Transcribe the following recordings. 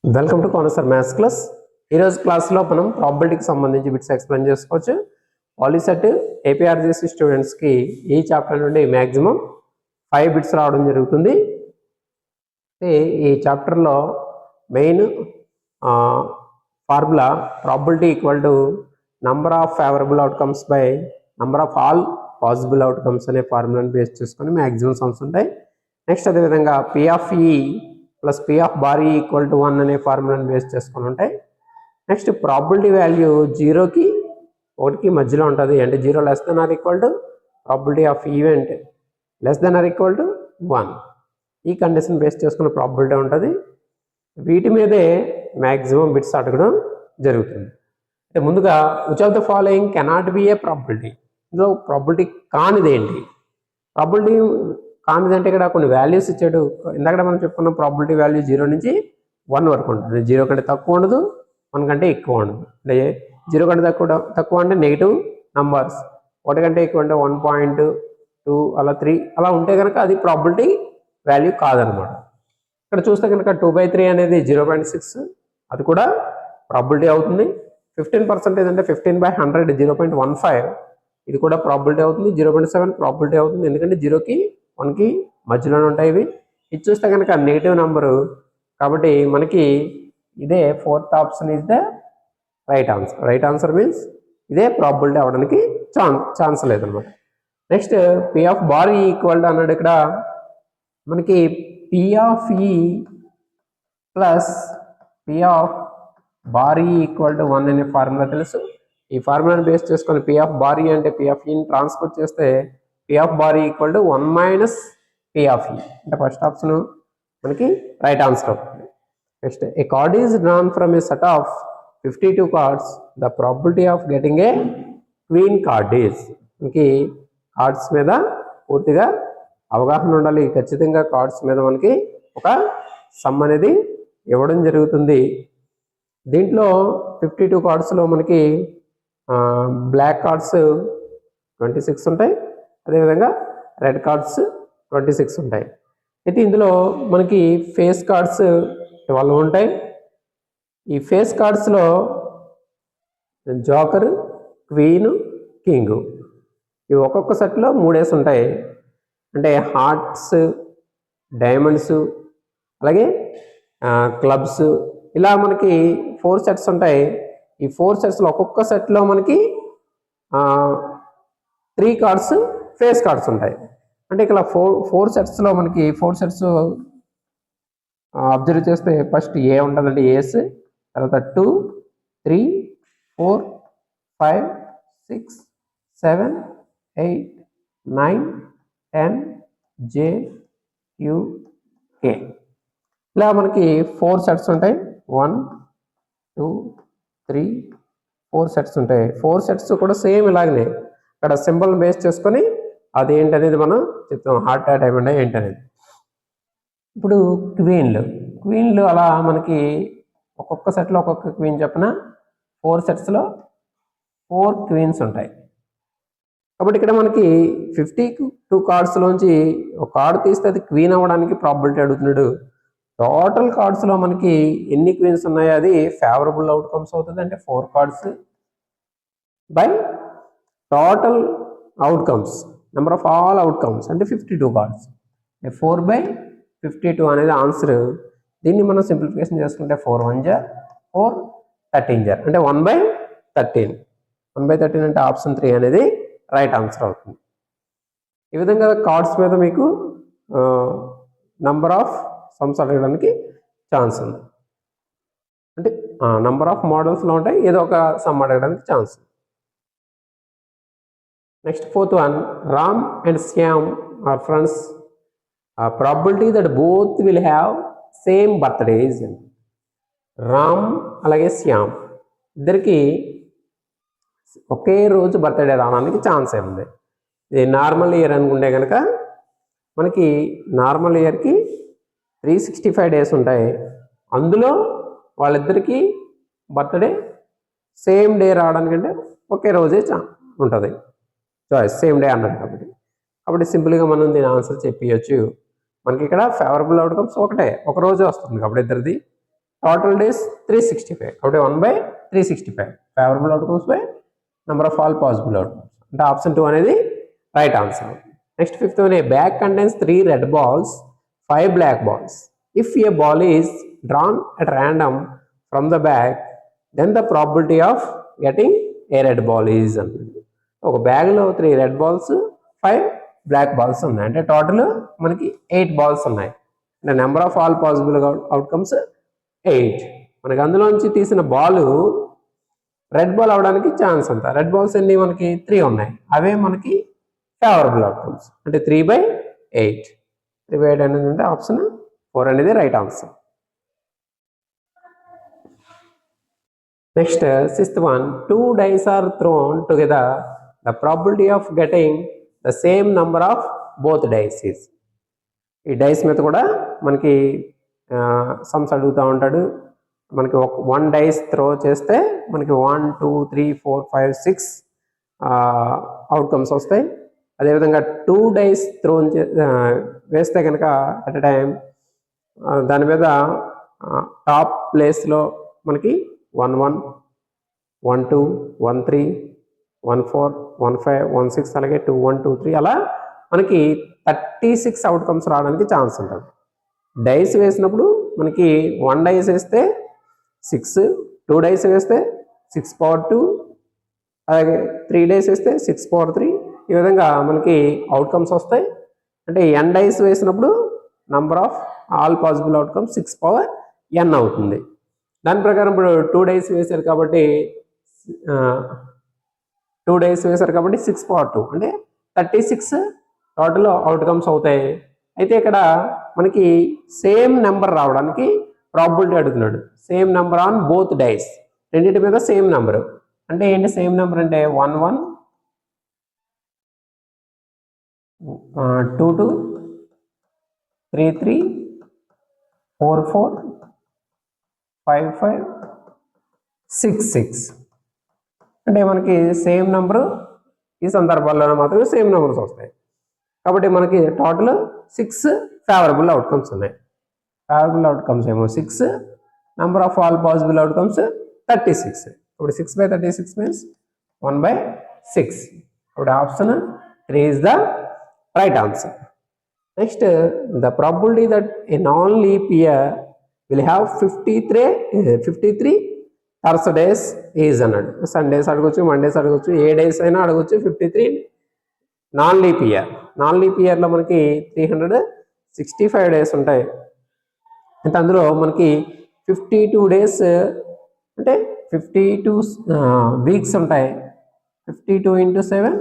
Welcome to cancer maths class. ఈరోజు క్లాస్లో మనం ప్రాబిలిటీకి సంబంధించి బిట్స్ ఎక్స్ప్లెయిన్ చేసుకోవచ్చు. పాలిసెట్ ఏపీఆర్జేసీ స్టూడెంట్స్కి ఈ చాప్టర్ నుండి మ్యాక్సిమం 5 బిట్స్ రావడం జరుగుతుంది. ఈ చాప్టర్లో main formula probability equal to number of favourable outcomes by number of all possible outcomes అనే ఫార్ములాని బేస్ చేసుకొని మ్యాక్సిమం సమ్స్ ఉంటాయి. నెక్స్ట్ అదేవిధంగా పి ఆఫ్ ఈ ప్లస్ పి ఆఫ్ బార్ ఈ ఈక్వల్ టు 1 అనే ఫార్ములాని బేస్ చేసుకొని ఉంటాయి. నెక్స్ట్ ప్రాబిలిటీ వాల్యూ 0కి 1కి మధ్యలో ఉంటుంది, అంటే 0 less than or equal to probability of event less than or equal to 1. ఈ కండిషన్ బేస్ చేసుకున్న ప్రాబిలిటీ ఉంటుంది. వీటి మీదే మ్యాక్సిమం బిట్స్ అడగడం జరుగుతుంది. అంటే ముందుగా which of the following cannot be A probability. ఇందులో ప్రాబిలిటీ కానిది ఏంటి? ప్రాబిలిటీ కానిది అంటే ఇక్కడ కొన్ని వాల్యూస్ ఇచ్చాడు. ఇందాక మనం చెప్పుకున్న ప్రాబిలిటీ వాల్యూ 0 నుంచి 1 వరకు ఉంటుంది. 0 కంటే తక్కువ ఉండదు, 1 కంటే ఎక్కువ ఉండదు. అంటే 0 కంటే తక్కువ అంటే నెగిటివ్ నంబర్స్, 1 కంటే ఎక్కువ అంటే 1.2 అలా 3 అలా ఉంటే కనుక అది ప్రాబిలిటీ వాల్యూ కాదనమాట. ఇక్కడ చూస్తే కనుక 2/3 అనేది 0.6, అది కూడా ప్రాబిలిటీ అవుతుంది. 15% అంటే 15/100 0.15, ఇది కూడా ప్రాబిలిటీ అవుతుంది. 0.7 ప్రాబిలిటీ అవుతుంది, ఎందుకంటే 0కి 1కి మధ్యలోనే ఉంటాయి ఇవి. ఇది చూస్తే కనుక నెగిటివ్ నెంబరు, కాబట్టి మనకి ఇదే 4th option is the right answer. Right answer means ఇదే ప్రాబిలిటీ అవడానికి ఛాన్స్ లేదనమాట. నెక్స్ట్ పి ఆఫ్ బార్ ఈ ఈక్వల్ టు అన్నాడు. ఇక్కడ మనకి పి ఆఫ్ ఈ ప్లస్ పి ఆఫ్ బార్ ఈ ఈక్వల్ టు 1 అనే ఫార్ములా తెలుసు. ఈ ఫార్ములాని బేస్ చేసుకొని పి ఆఫ్ బార్ ఈ అంటే పి ఆఫ్ ఈని ట్రాన్స్ఫర్ చేస్తే పి ఆఫ్ బార్ ఈ equal to 1 minus P of ఈ, అంటే ఫస్ట్ ఆప్షన్ మనకి రైట్ ఆన్సర్ అవుతుంది. Next A card is drawn from A set of 52 cards, the probability of getting a queen card is. మనకి cards మీద పూర్తిగా అవగాహన ఉండాలి. ఖచ్చితంగా కార్డ్స్ మీద మనకి ఒక సమ్ అనేది ఇవ్వడం జరుగుతుంది. దీంట్లో 52 కార్డ్స్లో మనకి బ్లాక్ కార్డ్స్ 26 ఉంటాయి, అదేవిధంగా రెడ్ కార్డ్స్ 26 ఉంటాయి. అయితే ఇందులో మనకి ఫేస్ కార్డ్స్ 12 ఉంటాయి. ఈ ఫేస్ కార్డ్స్లో జోకర్, క్వీన్, కింగ్ ఇవి ఒక్కొక్క సెట్లో 3 ఉంటాయి. అంటే హార్ట్స్, డైమండ్స్, అలాగే క్లబ్స్, ఇలా మనకి 4 సెట్స్ ఉంటాయి. ఈ 4 సెట్స్లో ఒక్కొక్క సెట్లో మనకి 3 కార్డ్స్ ఫేస్ కార్డ్స్ ఉంటాయి. అంటే ఇక్కడ 4 సెట్స్లో మనకి 4 సెట్స్ అబ్జర్వ్ చేస్తే ఫస్ట్ ఏ ఉంటుందంటే ఏస్, తర్వాత 2, 3, 4, 5, 6, 7, 8, 9, 10, J, Q, K. ఇలా మనకి 4 సెట్స్ ఉంటాయి. 1, 2, 3, 4 సెట్స్ ఉంటాయి. 4 సెట్స్ కూడా సేమ్ ఇలాగనే ఇక్కడ సింబల్ బేస్ చేసుకొని అది ఏంటనేది మనం చెప్తాం, హార్ట్ డైమండ్ ఏంటనేది. ఇప్పుడు క్వీన్లు అలా మనకి ఒక్కొక్క సెట్లో ఒక్కొక్క క్వీన్ చెప్పిన 4 సెట్స్లో 4 క్వీన్స్ ఉంటాయి. కాబట్టి ఇక్కడ మనకి 52 కార్డ్స్లోంచి ఒక కార్డు తీస్తే అది క్వీన్ అవ్వడానికి ప్రాబిలిటీ అడుగుతున్నాడు. టోటల్ కార్డ్స్లో మనకి ఎన్ని క్వీన్స్ ఉన్నాయో అది ఫేవరబుల్ అవుట్కమ్స్ అవుతుంది. అంటే 4 cards by total outcomes, number of all outcomes అంటే 52 కార్డ్స్. 4/52 అనేది ఆన్సర్. దీన్ని మనం సింప్లిఫికేషన్ చేసుకుంటే 4 1 జా 4 13 జా అంటే 1/13. 1/13 అంటే ఆప్షన్ 3 అనేది రైట్ ఆన్సర్ అవుతుంది. ఈ విధంగా కార్డ్స్ మీద మీకు నంబర్ ఆఫ్ సమ్స్ అడగడానికి ఛాన్స్ ఉంది. అంటే నంబర్ ఆఫ్ మోడల్స్లో ఉంటాయి, ఏదో ఒక సమ్ అడగడానికి chance. Next 4th one, Ram and Shyam are friends. Probability that both will have same birthdays. Ram అలాగే శ్యామ్ ఇద్దరికి ఒకే రోజు బర్త్డే రావడానికి ఛాన్స్ ఏముంది? ఇది నార్మల్ ఇయర్ అనుకుంటే కనుక మనకి నార్మల్ ఇయర్కి 365 డేస్ ఉంటాయి. అందులో వాళ్ళిద్దరికీ బర్త్డే సేమ్ డే రావడానికంటే ఒకే రోజే ఉంటుంది. చాయిస్ సేమ్ డే అన్నాడు కాబట్టి సింపుల్గా మనం దీని ఆన్సర్ చెప్పియచ్చు. మనకి ఇక్కడ ఫేవరబుల్ అవుట్కమ్స్ ఒక రోజే వస్తుంది కాబట్టి ఇద్దరిది. టోటల్ డేస్ 365 కాబట్టి 1/365 favourable outcomes by number of all possible outcomes అంటే ఆప్షన్ 2 అనేది right answer. Next fifth one, a bag contains 3 red balls 5 black balls. If a ball is drawn at random from the bag, then the probability of getting a red ball is అన్నది. ఒక బ్యాగ్లో 3 red balls 5 black balls ఉన్నాయి అంటే total మనకి 8 balls ఉన్నాయి అంటే number of all possible outcomes 8. మనకి అందులోంచి తీసిన బాల్ రెడ్ బాల్ అవడానికి ఛాన్స్ అంత. రెడ్ బాల్స్ ఎన్ని మనకి 3 ఉన్నాయి, అవే మనకి ఫేవరబుల్ అవుట్కమ్స్ అంటే 3/8. 3/8 అనేది అంటే ఆప్షన్ 4 అనేది right answer. Next sixth one, 2 dice are thrown together, the probability of getting the same number of both dice is. ఈ డైస్ మీద కూడా మనకి సమ్స్ అడుగుతూ ఉంటాడు. మనకి 1 dice త్రో చేస్తే మనకి 1 2 3 4 5 6 అవుట్కమ్స్ వస్తాయి. అదేవిధంగా 2 dice త్రో వేస్తే కనుక అట్ ఎ టైం దాని మీద టాప్ ప్లేస్లో మనకి 1 1 1 2 1 3 1 4 1 5 1 6 అలాగే 2 1 2 3 అలా మనకి 36 అవుట్కమ్స్ రావడానికి ఛాన్స్ ఉంటుంది. డైస్ వేసినప్పుడు మనకి 1 dice వేస్తే 6, 2 dice వేస్తే 6/2, అలాగే 3 dice వేస్తే 6/3. ఈ విధంగా మనకి అవుట్కమ్స్ వస్తాయి. అంటే n dice వేసినప్పుడు number of all possible outcomes 6/n అవుతుంది. దాని ప్రకారం ఇప్పుడు 2 dice వేశారు కాబట్టి 6/2 అంటే 36 టోటల్ అవుట్కమ్స్ అవుతాయి. అయితే ఇక్కడ మనకి సేమ్ నెంబర్ రావడానికి ప్రాబిలిటీ అడుగుతున్నాడు. Same number on both dice, రెండింటి మీద సేమ్ నెంబర్ అంటే ఏంటి? సేమ్ నెంబర్ అంటే 1 1 2 2 3 3 4 4 5 5 6 6 అంటే మనకి సేమ్ నెంబరు ఈ సందర్భాల్లో మాత్రమే సేమ్ నెంబర్స్ వస్తాయి. కాబట్టి మనకి టోటల్ 6 ఫేవరబుల్ అవుట్కమ్స్ ఉన్నాయి. ఫేవరబుల్ అవుట్కమ్స్ ఏమో 6, number of all possible outcomes 36. ఇప్పుడు 6/36 మీన్స్ 1/6. ఇప్పుడు option 3 is the right answer. Next, the probability that a non-leap year will have 53 Thursdays is అన్నాడు. సండేస్ అడగొచ్చు, మండేస్ అడగొచ్చు, ఏ డేస్ అయినా అడగొచ్చు. 53 non leap year. Non leap ఇయర్లో మనకి 365 డేస్ ఉంటాయి. అంటే అందులో మనకి 52 డేస్ అంటే 52 వీక్స్ ఉంటాయి. 52 × 7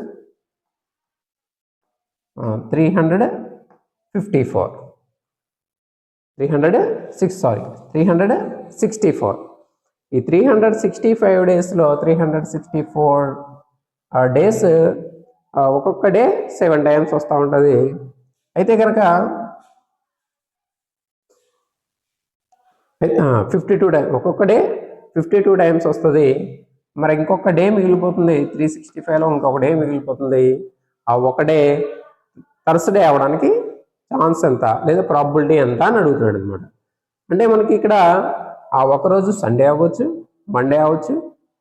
364. 364. ఈ 365 డేస్లో 364 డేస్ ఒక్కొక్క డే 7 టైమ్స్ వస్తూ ఉంటుంది. అయితే కనుక 52 టైమ్స్ ఒక్కొక్క డే 52 టైమ్స్ వస్తుంది. మరి ఇంకొక డే మిగిలిపోతుంది. 365లో ఇంకొక డే మిగిలిపోతుంది. ఆ ఒక డే థర్స్డే అవడానికి ఛాన్స్ ఎంత లేదా ప్రాబిలిటీ ఎంత అని అడుగుతున్నాడు అనమాట. అంటే మనకి ఇక్కడ ఆ ఒకరోజు సండే అవ్వచ్చు, మండే అవ్వచ్చు,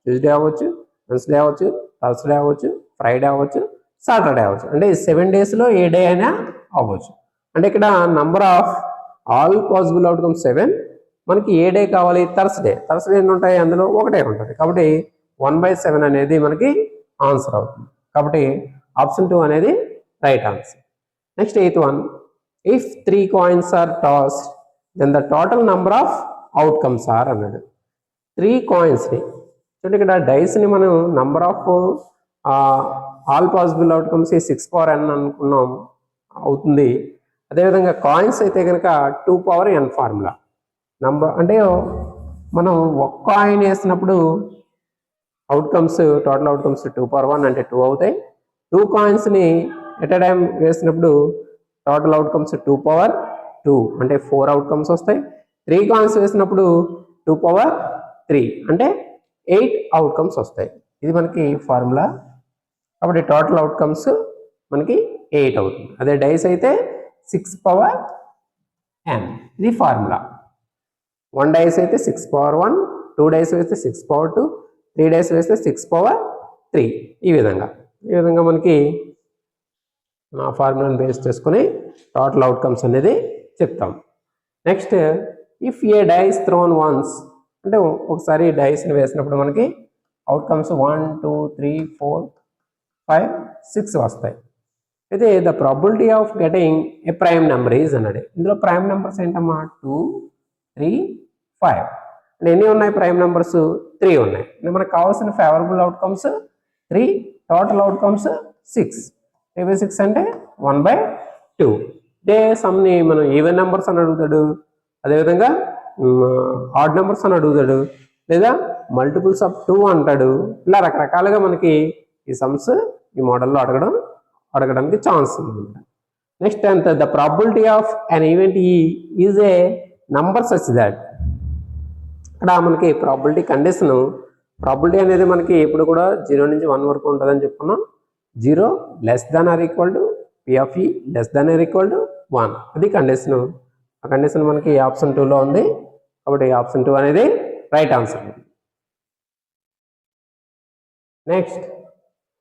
ట్యూస్డే అవ్వచ్చు, వెన్స్డే అవ్వచ్చు, థర్స్డే అవ్వచ్చు, ఫ్రైడే అవ్వచ్చు, సాటర్డే అవ్వచ్చు. అంటే 7 డేస్లో ఏ డే అయినా అవ్వచ్చు. అంటే ఇక్కడ number of all possible outcome 7. మనకి ఏ డే కావాలి? థర్స్డే. థర్స్డే ఎన్ని ఉంటాయి? అందులో ఒకటే ఉంటుంది. కాబట్టి 1/7 అనేది మనకి ఆన్సర్ అవుతుంది. కాబట్టి ఆప్షన్ 2 అనేది right answer. Next 8th one, if 3 coins are tossed, then the total number of outcomes are అన్నాడు. 3 coinsని చూడండి, ఇక్కడ డైస్ని మనం number of all possible outcomes 6/n అనుకున్నాం అవుతుంది. అదేవిధంగా కాయిన్స్ అయితే కనుక 2/n ఫార్ములా నంబర్. అంటే మనం ఒక కాయిన్ వేసినప్పుడు అవుట్కమ్స్ టోటల్ అవుట్కమ్స్ 2/1 అంటే 2 అవుతాయి. 2 కాయిన్స్ని ఎట్ ఎ టైం వేసినప్పుడు టోటల్ అవుట్కమ్స్ 2/2 అంటే 4 అవుట్కమ్స్ వస్తాయి. 3 కాయిన్స్ వేసినప్పుడు 2/3 అంటే 8 అవుట్కమ్స్ వస్తాయి. ఇది మనకి ఫార్ములా. కాబట్టి టోటల్ అవుట్కమ్స్ మనకి 8 అవుతుంది. అదే డైస్ అయితే 6/n. ఇది ఫార్ములా. 1 డైస్ అయితే 6 పవర్ 1, 2 డైస్ వేస్తే 6 పవర్ 2, 3 డైస్ వేస్తే 6 పవర్ 3. ఈ విధంగా మనకి ఆ ఫార్ములాని బేస్ చేసుకుని టోటల్ అవుట్కమ్స్ అనేది చెప్తాం. Next if a dice thrown once, అంటే ఒకసారి డైస్ని వేసినప్పుడు మనకి అవుట్కమ్స్ 1, 2, 3, 4, 5, 6 వస్తాయి. అయితే the probability of getting a prime number is అన్నాడు. ఇందులో ప్రైమ్ నెంబర్స్ ఏంటమ్మా 2, 3, 5. అంటే ఎన్ని ఉన్నాయి ప్రైమ్ నెంబర్స్? 3 ఉన్నాయి. మనకు కావాల్సిన ఫేవరబుల్ అవుట్కమ్స్ 3, టోటల్ అవుట్కమ్స్ 6. 3/6 అంటే 1/2. ఇదే సమ్ని మనం ఈవెన్ నెంబర్స్ అని అడుగుతాడు, అదేవిధంగా ఆడ్ నెంబర్స్ అని అడుగుతాడు, లేదా మల్టిపుల్స్ ఆఫ్ 2 అంటాడు. ఇలా రకరకాలుగా మనకి ఈ సమ్స్ ఈ మోడల్లో అడగడానికి ఛాన్స్ ఉంది. నెక్స్ట్ అంత the probability of an event is a number such that. ఇక్కడ మనకి ప్రాబిలిటీ కండిషన్, ప్రాబిలిటీ అనేది మనకి ఇప్పుడు కూడా 0 నుంచి 1 వరకు ఉంటుందని చెప్పుకున్నాం. 0 less than or equal to P of E less than or equal to 1. అది కండిషన్. ఆ కండిషన్ మనకి ఆప్షన్ 2లో ఉంది, కాబట్టి ఆప్షన్ 2 అనేది right answer. Next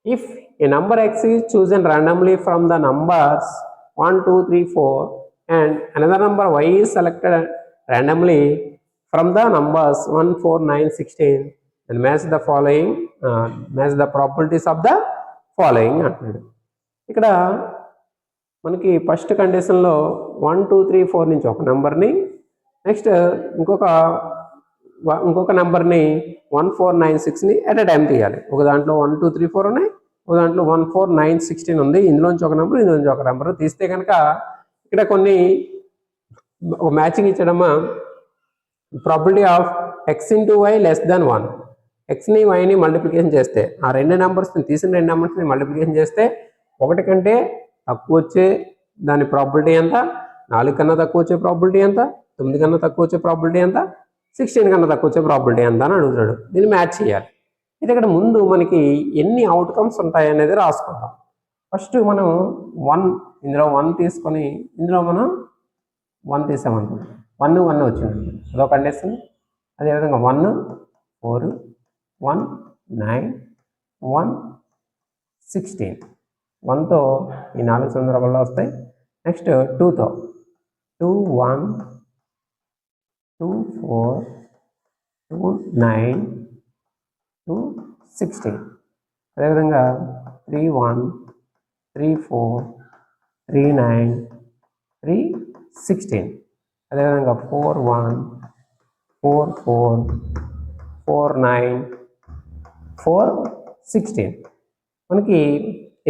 if A number x is chosen randomly from the numbers 1, 2, 3, 4 and another number y is selected randomly from the numbers 1, 4, 9, 16 and match the following, match the probabilities of the following అంటున్నాడు. ఇక్కడ మనకి first కండిషన్లో 1, 2, 3, 4 నుంచి ఒక నెంబర్ని, next ఇంకొక నెంబర్ని 1, 4, 9, 6ని at a time తీయాలి. ఒక దాంట్లో 1, 2, 3, 4 ఉన్నాయి, ఒక దాంట్లో 1, 4, 9, 16 ఉంది. ఇందులోంచి ఒక నెంబర్, ఇందులోంచి ఒక నెంబర్ తీస్తే కనుక ఇక్కడ కొన్ని మ్యాచింగ్ ఇచ్చడమా probability of x into y less than 1. ఎక్స్ని వైని మల్టిప్లికేషన్ చేస్తే, ఆ రెండు నెంబర్స్ని తీసిన రెండు నెంబర్స్ని మల్టిప్లికేషన్ చేస్తే 1 కంటే తక్కువ వచ్చే దాని ప్రాబిలిటీ ఎంత, 4 కన్నా తక్కువ వచ్చే ప్రాబిలిటీ ఎంత, 9 కన్నా తక్కువ వచ్చే ప్రాబిలిటీ ఎంత, 16 కన్నా తక్కువ వచ్చే ప్రాబిలిటీ ఎంత అని అడుగుతాడు. దీన్ని మ్యాచ్ చేయాలి. ఇది ఇక్కడ ముందు మనకి ఎన్ని అవుట్కమ్స్ ఉంటాయి అనేది రాసుకుంటాం. ఫస్ట్ మనం 1, ఇందులో 1 తీసుకొని ఇందులో మనం 1 తీసామనుకుంటాం. 1, 1 వచ్చింది, అదొక కండిషన్. అదేవిధంగా 1, 4, 1, 9, 1, 16. 1తో ఈ 4 సందర్భాల్లో వస్తాయి. నెక్స్ట్ 2తో 2, 1, 2, 4, 2, 9, 2, 16. అదేవిధంగా 3, 1, 3, 4, 3, 9, 3, 16. అదేవిధంగా 4, 1, 4, 4, 4, 9, 4, 16. మనకి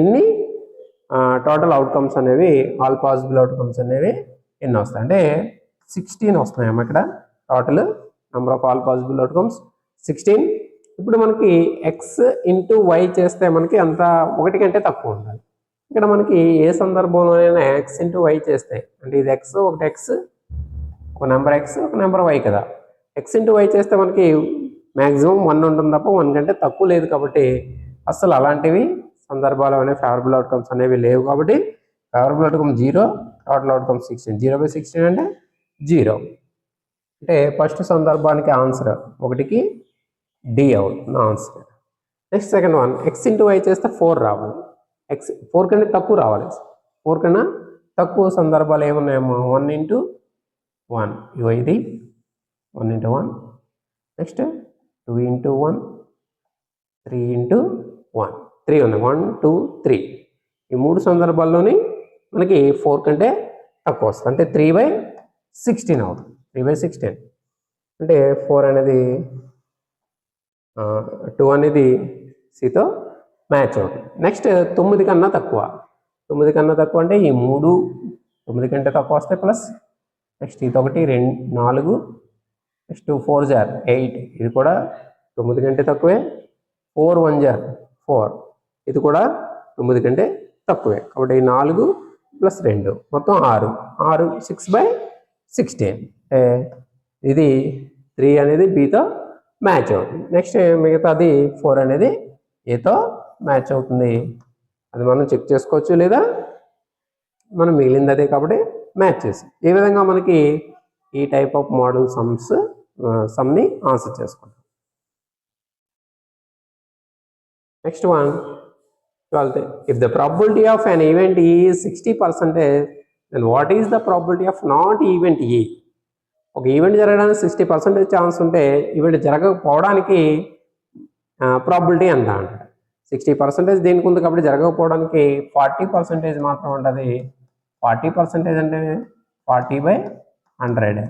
ఎన్ని టోటల్ అవుట్కమ్స్ అనేవి, ఆల్ పాసిబుల్ అవుట్కమ్స్ అనేవి ఎన్ని వస్తాయి అంటే 16 వస్తున్నాయమ్మా. ఇక్కడ total number of all possible outcomes 16. ఇప్పుడు మనకి ఎక్స్ ఇంటూ వై చేస్తే మనకి అంత 1 కంటే తక్కువ ఉండాలి. ఇక్కడ మనకి ఏ సందర్భంలోనైనా ఎక్స్ ఇంటూ వై చేస్తే, అంటే ఇది ఎక్స్, ఒకటి ఎక్స్, ఒక నెంబర్ ఎక్స్, ఒక నెంబర్ వై కదా. ఎక్స్ ఇంటూ వై చేస్తే మనకి మ్యాక్సిమం 1 ఉంటుంది తప్ప 1 కంటే తక్కువ లేదు. కాబట్టి అసలు అలాంటివి సందర్భాలు అనేవి ఫేవరబుల్ అవుట్కమ్స్ అనేవి లేవు. కాబట్టి ఫేవరబుల్ అవుట్కమ్ 0, టోటల్ అవుట్కమ్ 16. 0/16 అంటే 0. అంటే ఫస్ట్ సందర్భానికి ఆన్సర్ 1కి డి అవుతుంది answer. Next second one, X into Y చేస్తే 4 రావాలి. ఎక్స్ 4 కన్నా తక్కువ రావాలి. 4 కన్నా తక్కువ సందర్భాలు ఏమున్నాయేమో 1 ఇంటూ 1, ఇగో ఇది 1 ఇంటూ 1. నెక్స్ట్ 2 ఇంటూ 1, 3 ఇంటూ 1, 3 ఉన్నాయి. 1, 2, 3. ఈ 3 సందర్భాల్లోని మనకి 4 కంటే తక్కువ వస్తుంది. అంటే 3/16 అవుతుంది. 3/16 అంటే 4 అనేది 2 అనేది సితో మ్యాచ్ అవుతుంది. నెక్స్ట్ 9 కన్నా తక్కువ. 9 కన్నా తక్కువ అంటే ఈ 3 9 కంటే తక్కువ వస్తాయి ప్లస్ నెక్స్ట్ ఇది 1, 2, 4, నెక్స్ట్ 4 జార్ 8, ఇది కూడా 9 కంటే తక్కువే. 4 1 జార్ 4, ఇది కూడా 9 కంటే తక్కువే. కాబట్టి 4 ప్లస్ 2 మొత్తం 6, 6/16. ఇది 3 అనేది బితో మ్యాచ్ అవుతుంది. నెక్స్ట్ మిగతాది 4 అనేది ఏతో మ్యాచ్ అవుతుంది. అది మనం చెక్ చేసుకోవచ్చు, లేదా మనం మిగిలింది అదే కాబట్టి మ్యాచ్ చేసి. ఈ విధంగా మనకి ఈ టైప్ ఆఫ్ మోడల్ సమ్ని ఆన్సర్ చేసుకుంటాం. Next one 12th. If the probability of an event E is 60%, then what is the probability of not event E? ఒక ఈవెంట్ జరగడానికి 60% ఛాన్స్ ఉంటే ఈవెంట్ జరగకపోవడానికి ప్రాబిలిటీ ఎంత అంట. 60% దీనికి ఉంది కాబట్టి జరగకపోవడానికి 40% మాత్రం ఉంటుంది. 40% అంటే 40/100.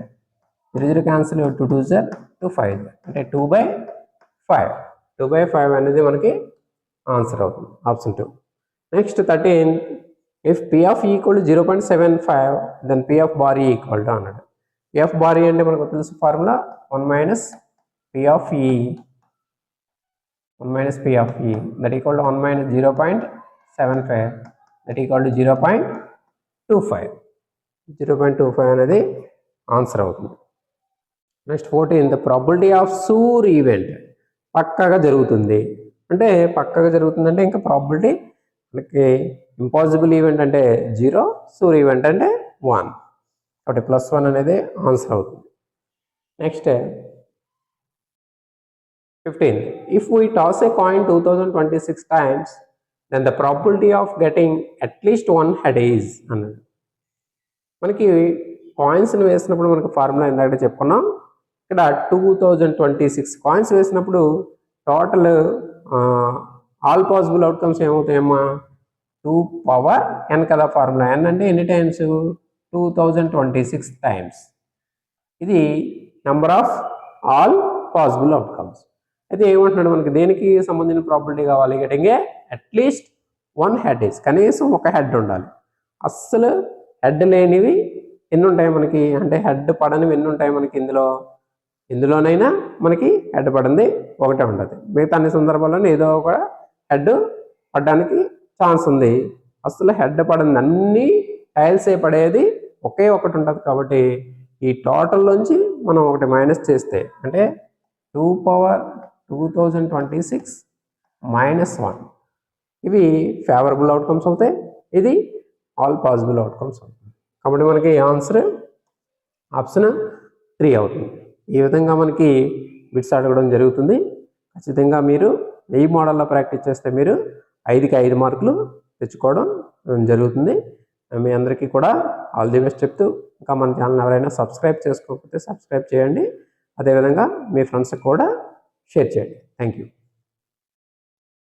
0 క్యాన్సిల్, 2 2 0 2 5 అంటే 2/5. 2/5 అనేది మనకి ఆన్సర్ అవుతుంది, option 2. Next 13. If P of E equal to 0.75, then P of bar E equal to అన్నాడు. P of bar E అంటే మనకు తెలుసు formula 1 - P of E, 1 - P of E that equal to 1 - 0.75 that equal to 0.25. 0.25 అనేది answer అవుతుంది. Next 14. The probability of sure event, పక్కగా జరుగుతుంది అంటే పక్కగా జరుగుతుందంటే ఇంకా ప్రాబిలిటీ మనకి ఇంపాసిబుల్ ఈవెంట్ అంటే 0, సూర్ ఈవెంట్ అంటే 1 కాబట్టి +1 అనేది ఆన్సర్ అవుతుంది. Next 15. If we toss A coin 2026 times, then the probability of getting at least one head is అన్నాడు. మనకి కాయిన్స్ని వేసినప్పుడు మనకు ఫార్ములా ఇందాక చెప్పుకున్నాం. ఇక్కడ 2026 కాయిన్స్ వేసినప్పుడు టోటల్ ఆల్ పాసిబుల్ అవుట్కమ్స్ ఏమవుతాయమ్మా, 2 power n కదా ఫార్ములా. n అంటే ఎన్ని టైమ్స్, 2026 టైమ్స్. ఇది number of all possible outcomes. అయితే ఏమంటున్నాడు, మనకి దేనికి సంబంధించిన ప్రాబిలిటీ కావాలి, getting a at least 1 head is, కనీసం ఒక హెడ్ ఉండాలి. అస్సలు హెడ్ లేనివి ఎన్ని ఉంటాయి మనకి, అంటే హెడ్ పడనివి ఎన్ని ఉంటాయి మనకి ఇందులోనైనా మనకి హెడ్ పడింది ఒకటే ఉంటుంది. మిగతా అన్ని సందర్భాల్లోనే ఏదో ఒక హెడ్ పడడానికి ఛాన్స్ ఉంది. అసలు హెడ్ పడింది అన్ని టైల్సే పడేది ఒకే ఒకటి ఉంటుంది. కాబట్టి ఈ టోటల్లోంచి మనం ఒకటి మైనస్ చేస్తే అంటే 2 power 2026 -1 ఇవి ఫేవరబుల్ అవుట్కమ్స్ అవుతాయి, ఇది ఆల్ పాసిబుల్ అవుట్కమ్స్ అవుతుంది. కాబట్టి మనకి ఆన్సర్ ఆప్షన్ 3 అవుతుంది. ఈ విధంగా మనకి బిట్స్ అడగడం జరుగుతుంది. ఖచ్చితంగా మీరు ఈ మోడల్లో ప్రాక్టీస్ చేస్తే మీరు 5కి 5 మార్కులు తెచ్చుకోవడం జరుగుతుంది. మీ అందరికీ కూడా ఆల్ ది బెస్ట్ చెప్తూ, ఇంకా మన ఛానల్ ఎవరైనా సబ్స్క్రైబ్ చేసుకోకపోతే సబ్స్క్రైబ్ చేయండి. అదేవిధంగా మీ ఫ్రెండ్స్కి కూడా షేర్ చేయండి. Thank you.